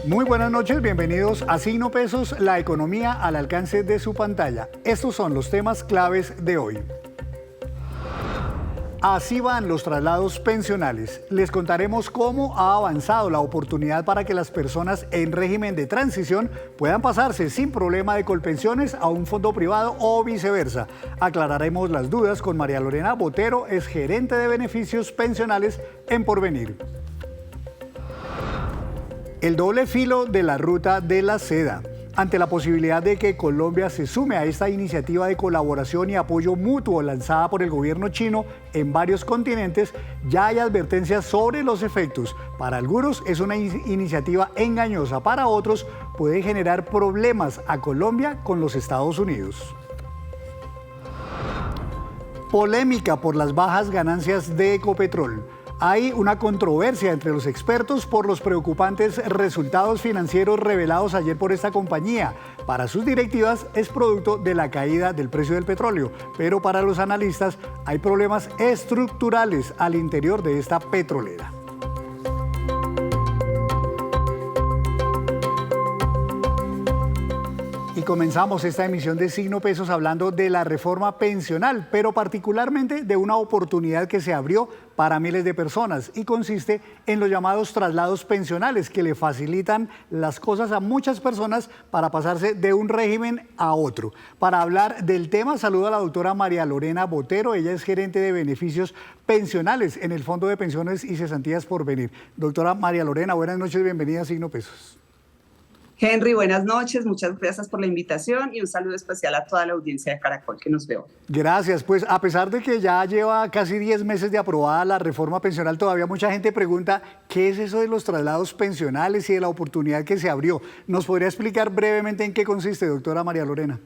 Muy buenas noches, bienvenidos a Signo Pesos, la economía al alcance de su pantalla. Estos son los temas claves de hoy. Así van los traslados pensionales. Les contaremos cómo ha avanzado la oportunidad para que las personas en régimen de transición puedan pasarse sin problema de Colpensiones a un fondo privado o viceversa. Aclararemos las dudas con María Lorena Botero, es gerente de beneficios pensionales en Porvenir. El doble filo de la ruta de la seda. Ante la posibilidad de que Colombia se sume a esta iniciativa de colaboración y apoyo mutuo lanzada por el gobierno chino en varios continentes, ya hay advertencias sobre los efectos. Para algunos es una iniciativa engañosa, para otros puede generar problemas a Colombia con los Estados Unidos. Polémica por las bajas ganancias de Ecopetrol. Hay una controversia entre los expertos por los preocupantes resultados financieros revelados ayer por esta compañía. Para sus directivas es producto de la caída del precio del petróleo, pero para los analistas hay problemas estructurales al interior de esta petrolera. Y comenzamos esta emisión de Signo Pesos hablando de la reforma pensional, pero particularmente de una oportunidad que se abrió para miles de personas y consiste en los llamados traslados pensionales que le facilitan las cosas a muchas personas para pasarse de un régimen a otro. Para hablar del tema, saludo a la doctora María Lorena Botero, ella es gerente de beneficios pensionales en el Fondo de Pensiones y Cesantías Porvenir. Doctora María Lorena, buenas noches, bienvenida a Signo Pesos. Henry, buenas noches, muchas gracias por la invitación y un saludo especial a toda la audiencia de Caracol que nos ve hoy. Gracias, pues a pesar de que ya lleva casi 10 meses de aprobada la reforma pensional, todavía mucha gente pregunta ¿qué es eso de los traslados pensionales y de la oportunidad que se abrió? ¿Nos podría explicar brevemente en qué consiste, doctora María Lorena?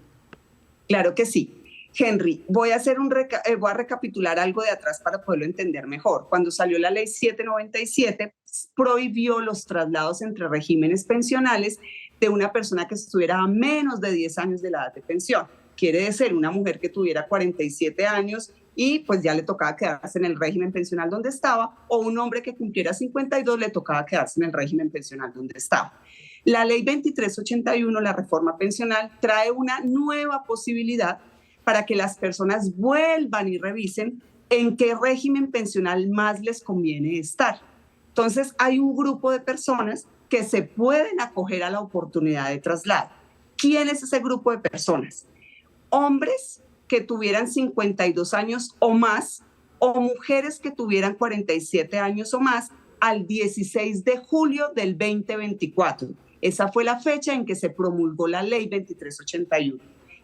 Claro que sí. Henry, voy a recapitular algo de atrás para poderlo entender mejor. Cuando salió la ley 797, prohibió los traslados entre regímenes pensionales de una persona que estuviera a menos de 10 años de la edad de pensión. Quiere decir, una mujer que tuviera 47 años y pues ya le tocaba quedarse en el régimen pensional donde estaba, o un hombre que cumpliera 52 le tocaba quedarse en el régimen pensional donde estaba. La ley 2381, la reforma pensional, trae una nueva posibilidad para que las personas vuelvan y revisen en qué régimen pensional más les conviene estar. Entonces, hay un grupo de personas que se pueden acoger a la oportunidad de traslado. ¿Quién es ese grupo de personas? Hombres que tuvieran 52 años o más, o mujeres que tuvieran 47 años o más, al 16 de julio del 2024. Esa fue la fecha en que se promulgó la ley 2381.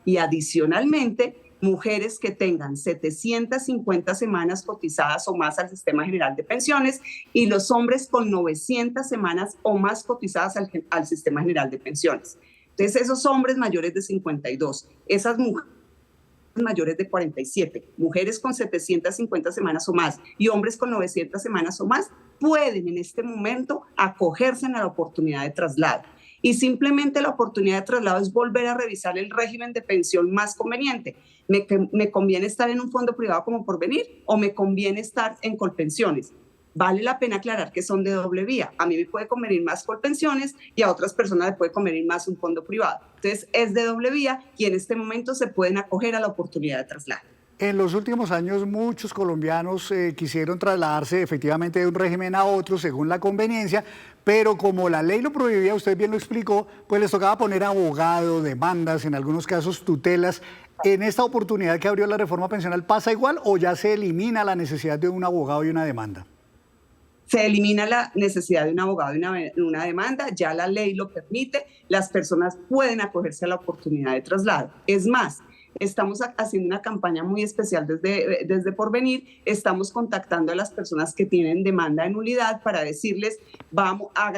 Y adicionalmente, mujeres que tengan 750 semanas cotizadas o más al Sistema General de Pensiones y los hombres con 900 semanas o más cotizadas al Sistema General de Pensiones. Entonces, esos hombres mayores de 52, esas mujeres mayores de 47, mujeres con 750 semanas o más y hombres con 900 semanas o más, pueden en este momento acogerse a la oportunidad de traslado. Y simplemente la oportunidad de traslado es volver a revisar el régimen de pensión más conveniente. ¿Me conviene estar en un fondo privado como Porvenir o me conviene estar en Colpensiones? Vale la pena aclarar que son de doble vía. A mí me puede convenir más Colpensiones y a otras personas le puede convenir más un fondo privado. Entonces es de doble vía y en este momento se pueden acoger a la oportunidad de traslado. En los últimos años muchos colombianos quisieron trasladarse efectivamente de un régimen a otro según la conveniencia, pero como la ley lo prohibía, usted bien lo explicó, pues les tocaba poner abogado, demandas, en algunos casos tutelas. ¿En esta oportunidad que abrió la reforma pensional pasa igual o ya se elimina la necesidad de un abogado y una demanda? Se elimina la necesidad de un abogado y una demanda, ya la ley lo permite, las personas pueden acogerse a la oportunidad de traslado. Es más, estamos haciendo una campaña muy especial desde Porvenir, estamos contactando a las personas que tienen demanda de nulidad para decirles, vamos a...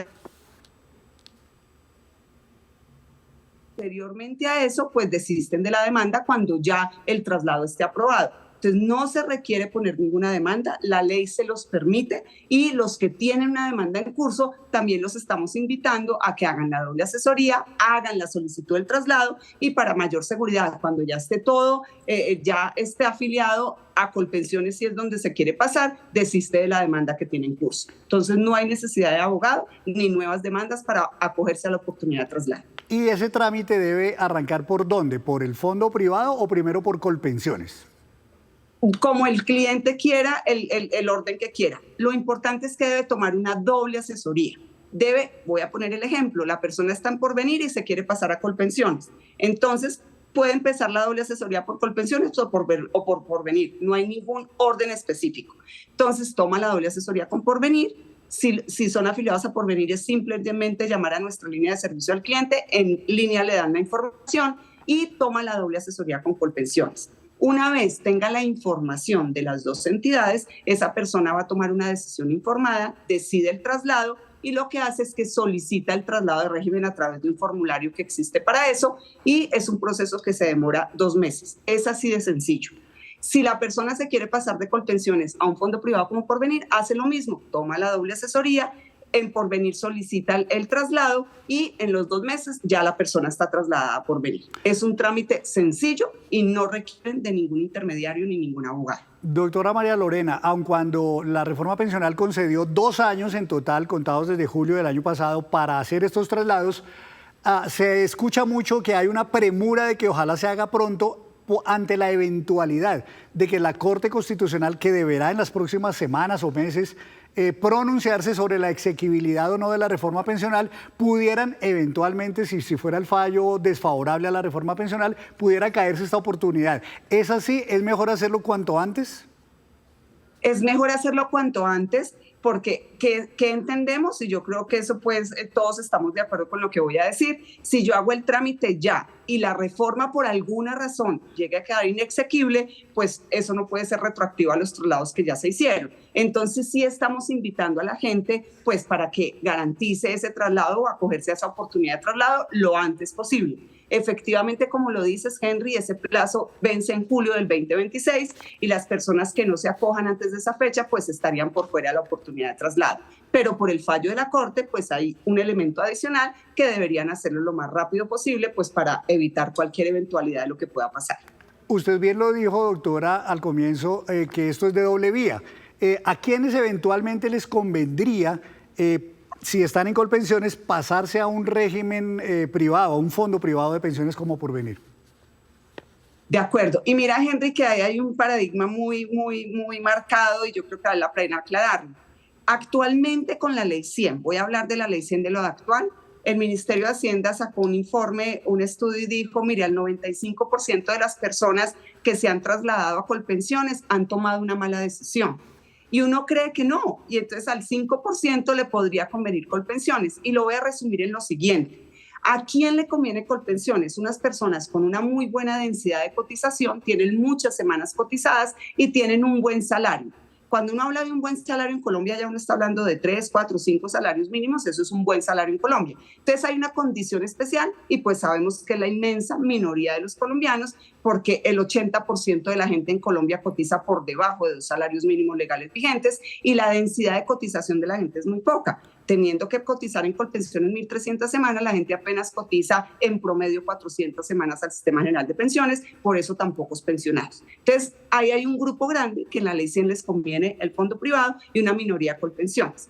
Posteriormente a eso, pues desisten de la demanda cuando ya el traslado esté aprobado. Entonces, no se requiere poner ninguna demanda, la ley se los permite y los que tienen una demanda en curso, también los estamos invitando a que hagan la doble asesoría, hagan la solicitud del traslado y para mayor seguridad, cuando ya esté todo, ya esté afiliado a Colpensiones, si es donde se quiere pasar, desiste de la demanda que tiene en curso. Entonces, no hay necesidad de abogado ni nuevas demandas para acogerse a la oportunidad de traslado. ¿Y ese trámite debe arrancar por dónde? ¿Por el fondo privado o primero por Colpensiones? Como el cliente quiera, el orden que quiera. Lo importante es que debe tomar una doble asesoría. Voy a poner el ejemplo, la persona está en Porvenir y se quiere pasar a Colpensiones. Entonces, puede empezar la doble asesoría por Colpensiones o por Porvenir. No hay ningún orden específico. Entonces, toma la doble asesoría con Porvenir. Si son afiliados a Porvenir, es simplemente llamar a nuestra línea de servicio al cliente. En línea le dan la información y toma la doble asesoría con Colpensiones. Una vez tenga la información de las dos entidades, esa persona va a tomar una decisión informada, decide el traslado y lo que hace es que solicita el traslado de régimen a través de un formulario que existe para eso y es un proceso que se demora 2 meses. Es así de sencillo. Si la persona se quiere pasar de Colpensiones a un fondo privado como Porvenir, hace lo mismo, toma la doble asesoría, en Porvenir solicita el traslado y en los 2 meses ya la persona está trasladada a Porvenir. Es un trámite sencillo y no requieren de ningún intermediario ni ningún abogado. Doctora María Lorena, aun cuando la reforma pensional concedió 2 años en total, contados desde julio del año pasado, para hacer estos traslados, se escucha mucho que hay una premura de que ojalá se haga pronto ante la eventualidad de que la Corte Constitucional, que deberá en las próximas semanas o meses pronunciarse sobre la exequibilidad o no de la reforma pensional, pudieran eventualmente, si fuera el fallo desfavorable a la reforma pensional, pudiera caerse esta oportunidad. ¿Es así? ¿Es mejor hacerlo cuanto antes? Es mejor hacerlo cuanto antes porque ¿qué entendemos? Y yo creo que eso pues todos estamos de acuerdo con lo que voy a decir. Si yo hago el trámite ya y la reforma por alguna razón llegue a quedar inexequible, pues eso no puede ser retroactivo a los traslados que ya se hicieron. Entonces sí estamos invitando a la gente pues para que garantice ese traslado o acogerse a esa oportunidad de traslado lo antes posible. Efectivamente, como lo dices, Henry, ese plazo vence en julio del 2026 y las personas que no se acojan antes de esa fecha pues estarían por fuera de la oportunidad de traslado. Pero por el fallo de la Corte pues hay un elemento adicional que deberían hacerlo lo más rápido posible pues para evitar cualquier eventualidad de lo que pueda pasar. Usted bien lo dijo, doctora, al comienzo, que esto es de doble vía. ¿A quiénes eventualmente les convendría si están en Colpensiones, pasarse a un régimen privado, a un fondo privado de pensiones como Porvenir? De acuerdo. Y mira, Henry, que ahí hay un paradigma muy marcado y yo creo que vale la pena aclararlo. Actualmente con la Ley 100, voy a hablar de la Ley 100 de lo actual, el Ministerio de Hacienda sacó un informe, un estudio y dijo, mire, el 95% de las personas que se han trasladado a Colpensiones han tomado una mala decisión. Y uno cree que no, y entonces al 5% le podría convenir Colpensiones. Y lo voy a resumir en lo siguiente. ¿A quién le conviene Colpensiones? Unas personas con una muy buena densidad de cotización, tienen muchas semanas cotizadas y tienen un buen salario. Cuando uno habla de un buen salario en Colombia, ya uno está hablando de 3, 4, 5 salarios mínimos, eso es un buen salario en Colombia. Entonces hay una condición especial y pues sabemos que la inmensa minoría de los colombianos, porque el 80% de la gente en Colombia cotiza por debajo de 2 salarios mínimos legales vigentes y la densidad de cotización de la gente es muy poca. Teniendo que cotizar en Colpensiones 1.300 semanas, la gente apenas cotiza en promedio 400 semanas al Sistema General de Pensiones, por eso tan pocos pensionados. Entonces, ahí hay un grupo grande que en la Ley 100 les conviene el fondo privado y una minoría Colpensiones.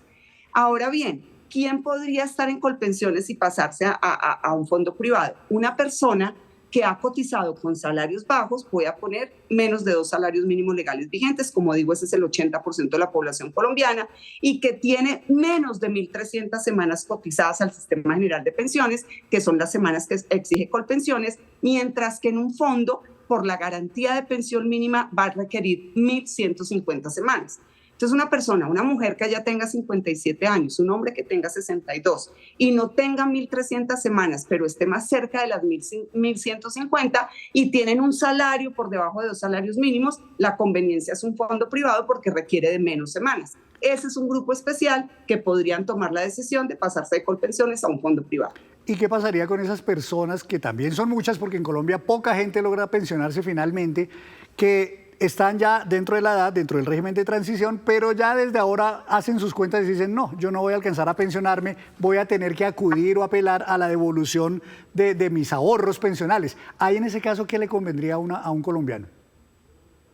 Ahora bien, ¿quién podría estar en Colpensiones y pasarse a un fondo privado? Una persona que ha cotizado con salarios bajos, voy a poner menos de 2 salarios mínimos legales vigentes, como digo, ese es el 80% de la población colombiana, y que tiene menos de 1.300 semanas cotizadas al Sistema General de Pensiones, que son las semanas que exige Colpensiones, mientras que en un fondo, por la garantía de pensión mínima, va a requerir 1.150 semanas. Entonces, una persona, una mujer que ya tenga 57 años, un hombre que tenga 62 y no tenga 1.300 semanas, pero esté más cerca de las 1.150 y tienen un salario por debajo de 2 salarios mínimos, la conveniencia es un fondo privado porque requiere de menos semanas. Ese es un grupo especial que podrían tomar la decisión de pasarse de Colpensiones a un fondo privado. ¿Y qué pasaría con esas personas, que también son muchas, porque en Colombia poca gente logra pensionarse finalmente, que están ya dentro de la edad, dentro del régimen de transición, pero ya desde ahora hacen sus cuentas y dicen, no, yo no voy a alcanzar a pensionarme, voy a tener que acudir o apelar a la devolución de mis ahorros pensionales. Ahí en ese caso, ¿qué le convendría a un colombiano?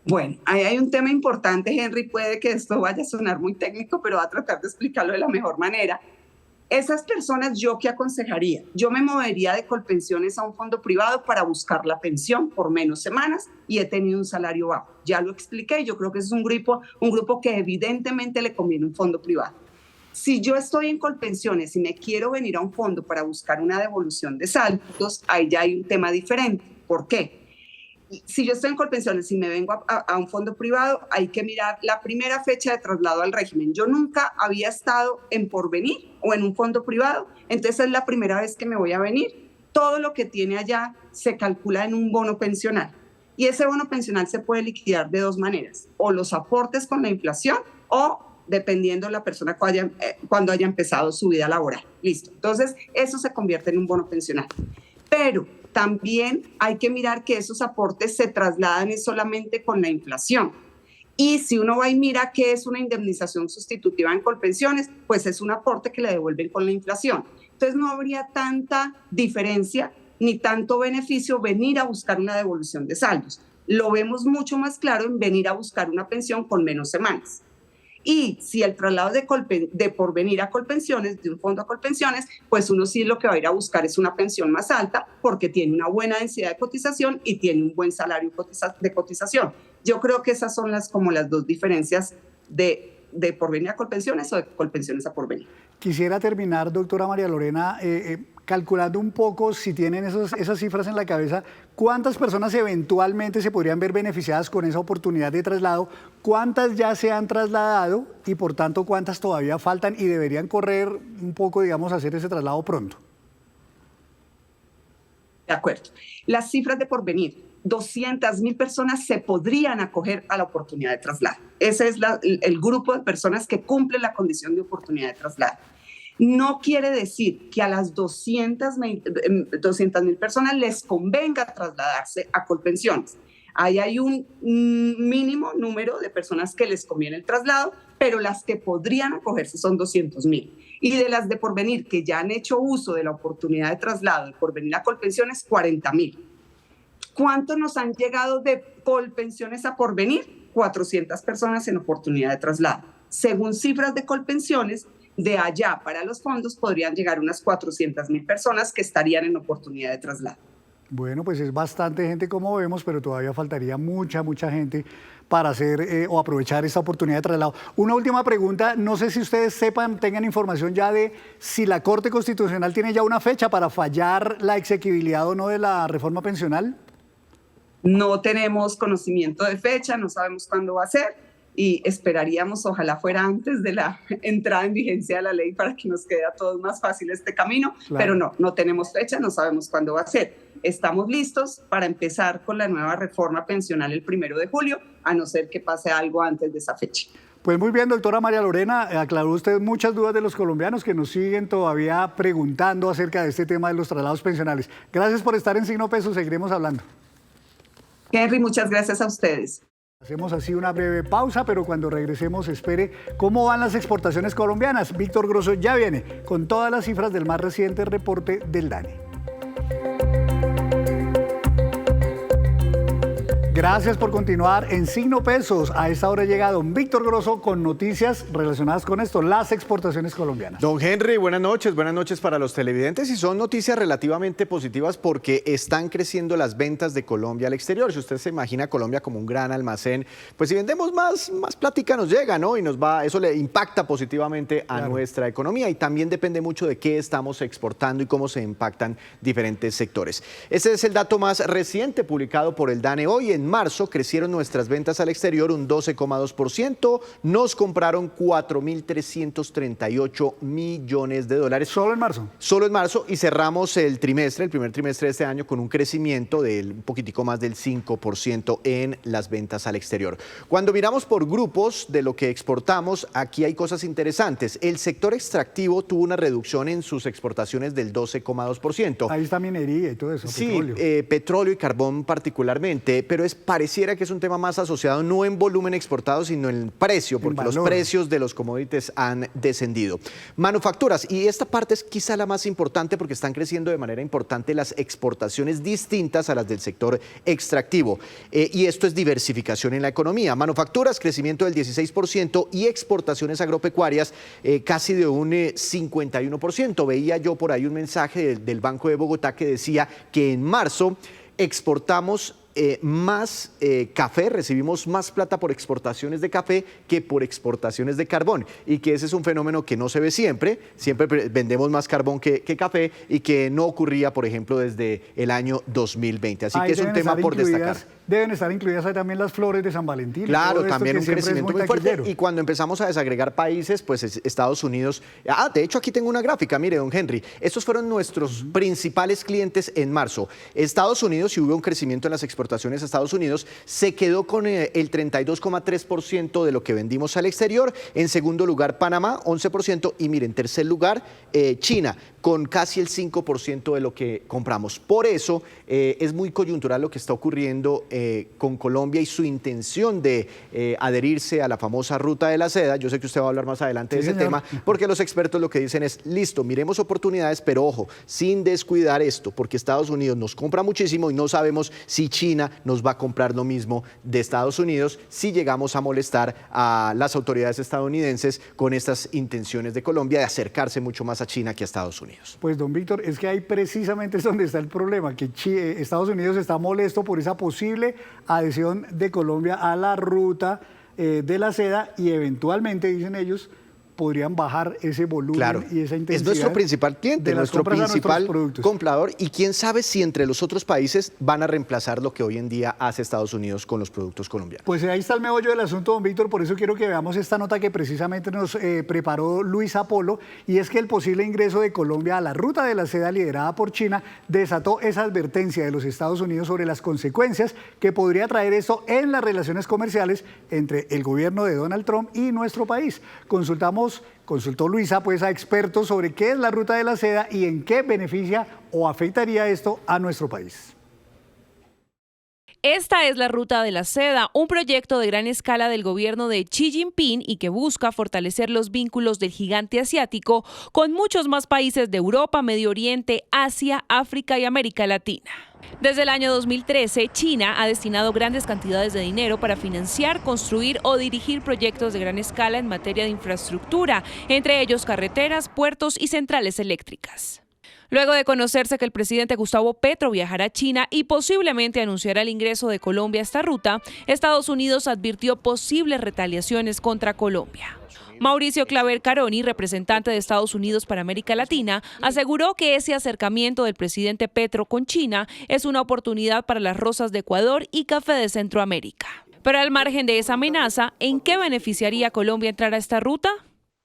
Bueno, ahí hay un tema importante, Henry, puede que esto vaya a sonar muy técnico, pero va a tratar de explicarlo de la mejor manera. Esas personas, ¿yo qué aconsejaría? Yo me movería de Colpensiones a un fondo privado para buscar la pensión por menos semanas y he tenido un salario bajo. Ya lo expliqué, yo creo que es un grupo que evidentemente le conviene un fondo privado. Si yo estoy en Colpensiones y me quiero venir a un fondo para buscar una devolución de saldos, ahí ya hay un tema diferente. ¿Por qué? Si yo estoy en Colpensiones y me vengo a un fondo privado, hay que mirar la primera fecha de traslado al régimen. Yo nunca había estado en Porvenir o en un fondo privado, entonces es la primera vez que me voy a venir. Todo lo que tiene allá se calcula en un bono pensional y ese bono pensional se puede liquidar de dos maneras, o los aportes con la inflación o dependiendo de la persona cuando haya empezado su vida laboral. Listo. Entonces, eso se convierte en un bono pensional. Pero también hay que mirar que esos aportes se trasladan solamente con la inflación. Y si uno va y mira qué es una indemnización sustitutiva en Colpensiones, pues es un aporte que le devuelven con la inflación. Entonces no habría tanta diferencia ni tanto beneficio venir a buscar una devolución de saldos. Lo vemos mucho más claro en venir a buscar una pensión con menos semanas. Y si el traslado de Porvenir a Colpensiones, de un fondo a Colpensiones, pues uno sí lo que va a ir a buscar es una pensión más alta porque tiene una buena densidad de cotización y tiene un buen salario de cotización. Yo creo que esas son como las dos diferencias de Porvenir a Colpensiones o de Colpensiones a Porvenir. Quisiera terminar, doctora María Lorena, calculando un poco, si tienen esas cifras en la cabeza, cuántas personas eventualmente se podrían ver beneficiadas con esa oportunidad de traslado, cuántas ya se han trasladado y por tanto cuántas todavía faltan y deberían correr un poco, digamos, hacer ese traslado pronto. De acuerdo. Las cifras de Porvenir, 200.000 personas se podrían acoger a la oportunidad de traslado. Ese es el grupo de personas que cumplen la condición de oportunidad de traslado. No quiere decir que a las 200.000 personas les convenga trasladarse a Colpensiones. Ahí hay un mínimo número de personas que les conviene el traslado, pero las que podrían acogerse son 200.000. Y de las de Porvenir que ya han hecho uso de la oportunidad de traslado de Porvenir a Colpensiones, 40.000. ¿Cuántos nos han llegado de Colpensiones a Porvenir? 400 personas en oportunidad de traslado. Según cifras de Colpensiones, de allá para los fondos podrían llegar unas 400.000 personas que estarían en oportunidad de traslado. Bueno, pues es bastante gente como vemos, pero todavía faltaría mucha gente para hacer o aprovechar esta oportunidad de traslado. Una última pregunta, no sé si ustedes tengan información ya de si la Corte Constitucional tiene ya una fecha para fallar la exequibilidad o no de la reforma pensional. No tenemos conocimiento de fecha, no sabemos cuándo va a ser y esperaríamos, ojalá fuera antes de la entrada en vigencia de la ley para que nos quede a todos más fácil este camino, claro. Pero no tenemos fecha, no sabemos cuándo va a ser. Estamos listos para empezar con la nueva reforma pensional el 1 de julio, a no ser que pase algo antes de esa fecha. Pues muy bien, doctora María Lorena, aclaró usted muchas dudas de los colombianos que nos siguen todavía preguntando acerca de este tema de los traslados pensionales. Gracias por estar en Signo Peso, seguiremos hablando. Henry, muchas gracias a ustedes. Hacemos así una breve pausa, pero cuando regresemos espere cómo van las exportaciones colombianas. Víctor Grosso ya viene con todas las cifras del más reciente reporte del DANE. Gracias por continuar en Signo Pesos. A esta hora llega don Víctor Grosso con noticias relacionadas con esto, las exportaciones colombianas. Don Henry, buenas noches para los televidentes y son noticias relativamente positivas porque están creciendo las ventas de Colombia al exterior. Si usted se imagina a Colombia como un gran almacén, pues si vendemos más plática nos llega, ¿no? Y eso le impacta positivamente a nuestra economía y también depende mucho de qué estamos exportando y cómo se impactan diferentes sectores. Ese es el dato más reciente publicado por el DANE hoy. En marzo crecieron nuestras ventas al exterior un 12,2%, nos compraron 4.338 millones de dólares. ¿Solo en marzo? Solo en marzo y cerramos el primer trimestre de este año con un crecimiento del un poquitico más del 5% en las ventas al exterior. Cuando miramos por grupos de lo que exportamos, aquí hay cosas interesantes. El sector extractivo tuvo una reducción en sus exportaciones del 12,2%. Ahí está minería y todo eso, sí, petróleo. Petróleo y carbón particularmente, pero es pareciera que es un tema más asociado no en volumen exportado, sino en precio, porque los precios de los commodities han descendido. Manufacturas, y esta parte es quizá la más importante porque están creciendo de manera importante las exportaciones distintas a las del sector extractivo. Y esto es diversificación en la economía. Manufacturas, crecimiento del 16% y exportaciones agropecuarias casi de un 51%. Veía yo por ahí un mensaje del Banco de Bogotá que decía que en marzo exportamos más café, recibimos más plata por exportaciones de café que por exportaciones de carbón, y que ese es un fenómeno que no se ve siempre vendemos más carbón que café, y que no ocurría, por ejemplo, desde el año 2020. Así que es un tema por destacar. Deben estar incluidas ahí también las flores de San Valentín. Claro, también un crecimiento muy fuerte. Y cuando empezamos a desagregar países, pues Estados Unidos... de hecho, aquí tengo una gráfica, mire, don Henry. Estos fueron nuestros principales clientes en marzo. Estados Unidos, si hubo un crecimiento en las exportaciones a Estados Unidos, se quedó con el 32,3% de lo que vendimos al exterior. En segundo lugar, Panamá, 11%. Y mire, en tercer lugar, China, con casi el 5% de lo que compramos. Por eso es muy coyuntural lo que está ocurriendo con Colombia y su intención de adherirse a la famosa ruta de la seda. Yo sé que usted va a hablar más adelante de ese tema, porque los expertos lo que dicen es, listo, miremos oportunidades, pero ojo, sin descuidar esto, porque Estados Unidos nos compra muchísimo y no sabemos si China nos va a comprar lo mismo de Estados Unidos si llegamos a molestar a las autoridades estadounidenses con estas intenciones de Colombia de acercarse mucho más a China que a Estados Unidos. Pues, don Víctor, es que ahí precisamente es donde está el problema, que Estados Unidos está molesto por esa posible adhesión de Colombia a la ruta de la seda, y eventualmente, dicen ellos, podrían bajar ese volumen y esa intensidad. Es nuestro principal cliente, nuestro principal comprador, y quién sabe si entre los otros países van a reemplazar lo que hoy en día hace Estados Unidos con los productos colombianos. Pues ahí está el meollo del asunto, don Víctor. Por eso quiero que veamos esta nota que precisamente nos preparó Luis Apolo, y es que el posible ingreso de Colombia a la ruta de la seda liderada por China desató esa advertencia de los Estados Unidos sobre las consecuencias que podría traer esto en las relaciones comerciales entre el gobierno de Donald Trump y nuestro país. Consultó Luisa pues a expertos sobre qué es la ruta de la seda y en qué beneficia o afectaría esto a nuestro país. Esta es la Ruta de la Seda, un proyecto de gran escala del gobierno de Xi Jinping y que busca fortalecer los vínculos del gigante asiático con muchos más países de Europa, Medio Oriente, Asia, África y América Latina. Desde el año 2013, China ha destinado grandes cantidades de dinero para financiar, construir o dirigir proyectos de gran escala en materia de infraestructura, entre ellos carreteras, puertos y centrales eléctricas. Luego de conocerse que el presidente Gustavo Petro viajará a China y posiblemente anunciará el ingreso de Colombia a esta ruta, Estados Unidos advirtió posibles retaliaciones contra Colombia. Mauricio Claver Caroni, representante de Estados Unidos para América Latina, aseguró que ese acercamiento del presidente Petro con China es una oportunidad para las rosas de Ecuador y café de Centroamérica. Pero al margen de esa amenaza, ¿en qué beneficiaría a Colombia entrar a esta ruta?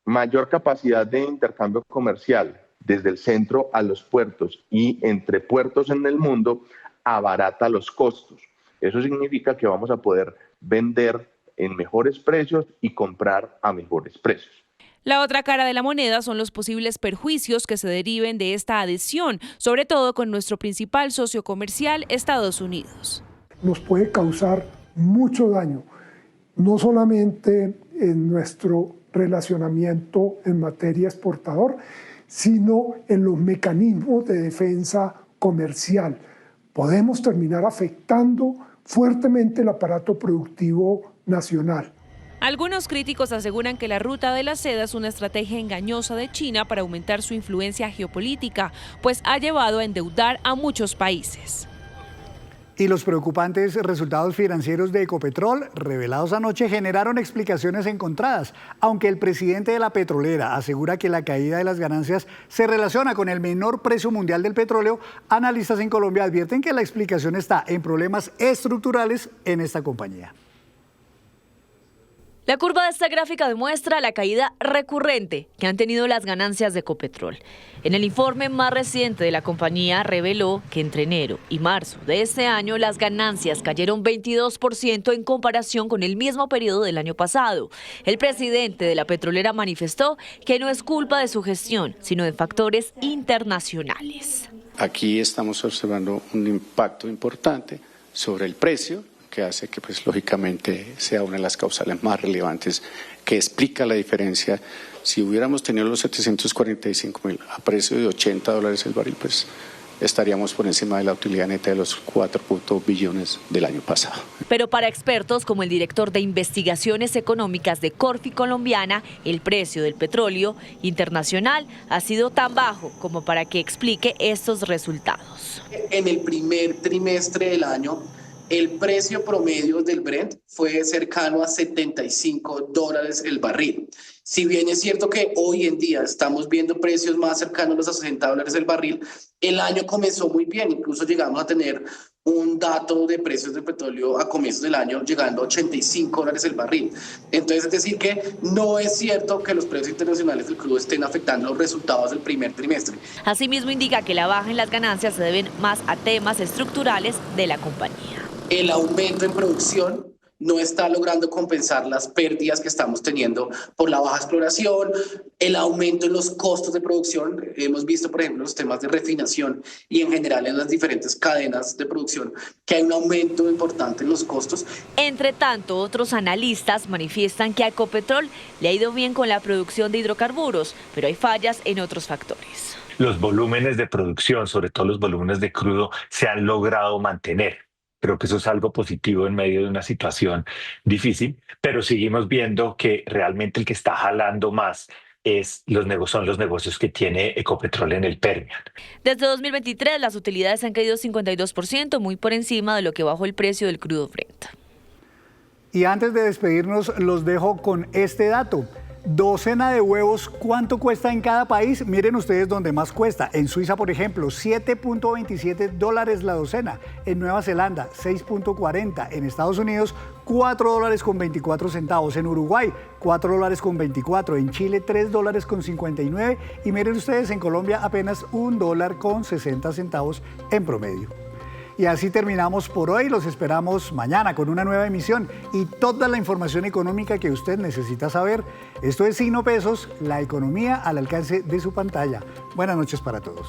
Mayor capacidad de intercambio comercial desde el centro a los puertos y entre puertos en el mundo abarata los costos. Eso significa que vamos a poder vender en mejores precios y comprar a mejores precios. La otra cara de la moneda son los posibles perjuicios que se deriven de esta adhesión, sobre todo con nuestro principal socio comercial, Estados Unidos. Nos puede causar mucho daño, no solamente en nuestro relacionamiento en materia exportador, sino en los mecanismos de defensa comercial. Podemos terminar afectando fuertemente el aparato productivo nacional. Algunos críticos aseguran que la ruta de la seda es una estrategia engañosa de China para aumentar su influencia geopolítica, pues ha llevado a endeudar a muchos países. Y los preocupantes resultados financieros de Ecopetrol, revelados anoche, generaron explicaciones encontradas. Aunque el presidente de la petrolera asegura que la caída de las ganancias se relaciona con el menor precio mundial del petróleo, analistas en Colombia advierten que la explicación está en problemas estructurales en esta compañía. La curva de esta gráfica demuestra la caída recurrente que han tenido las ganancias de Ecopetrol. En el informe más reciente de la compañía reveló que entre enero y marzo de este año las ganancias cayeron 22% en comparación con el mismo periodo del año pasado. El presidente de la petrolera manifestó que no es culpa de su gestión, sino de factores internacionales. Aquí estamos observando un impacto importante sobre el precio que hace que pues lógicamente sea una de las causales más relevantes que explica la diferencia. Si hubiéramos tenido los 745.000 a precio de $80 el barril, pues estaríamos por encima de la utilidad neta de los 4 billones del año pasado. Pero para expertos como el director de investigaciones económicas de Corfi Colombiana, el precio del petróleo internacional ha sido tan bajo como para que explique estos resultados. En el primer trimestre del año, el precio promedio del Brent fue cercano a $75 el barril. Si bien es cierto que hoy en día estamos viendo precios más cercanos a $60 el barril, el año comenzó muy bien, incluso llegamos a tener un dato de precios del petróleo a comienzos del año llegando a $85 el barril. Entonces, es decir que no es cierto que los precios internacionales del crudo estén afectando los resultados del primer trimestre. Asimismo, indica que la baja en las ganancias se deben más a temas estructurales de la compañía. El aumento en producción no está logrando compensar las pérdidas que estamos teniendo por la baja exploración, el aumento en los costos de producción. Hemos visto, por ejemplo, los temas de refinación y en general en las diferentes cadenas de producción que hay un aumento importante en los costos. Entre tanto, otros analistas manifiestan que a Ecopetrol le ha ido bien con la producción de hidrocarburos, pero hay fallas en otros factores. Los volúmenes de producción, sobre todo los volúmenes de crudo, se han logrado mantener. Creo que eso es algo positivo en medio de una situación difícil, pero seguimos viendo que realmente el que está jalando más son los negocios que tiene Ecopetrol en el Permian. Desde 2023 las utilidades han caído 52%, muy por encima de lo que bajó el precio del crudo Brent. Y antes de despedirnos, los dejo con este dato. Docena de huevos, ¿cuánto cuesta en cada país? Miren ustedes dónde más cuesta. En Suiza, por ejemplo, $7.27 la docena. En Nueva Zelanda, $6.40. En Estados Unidos, $4.24. En Uruguay, $4.24. En Chile, $3.59. Y miren ustedes, en Colombia, apenas $1.60 en promedio. Y así terminamos por hoy. Los esperamos mañana con una nueva emisión y toda la información económica que usted necesita saber. Esto es Signo Pesos, la economía al alcance de su pantalla. Buenas noches para todos.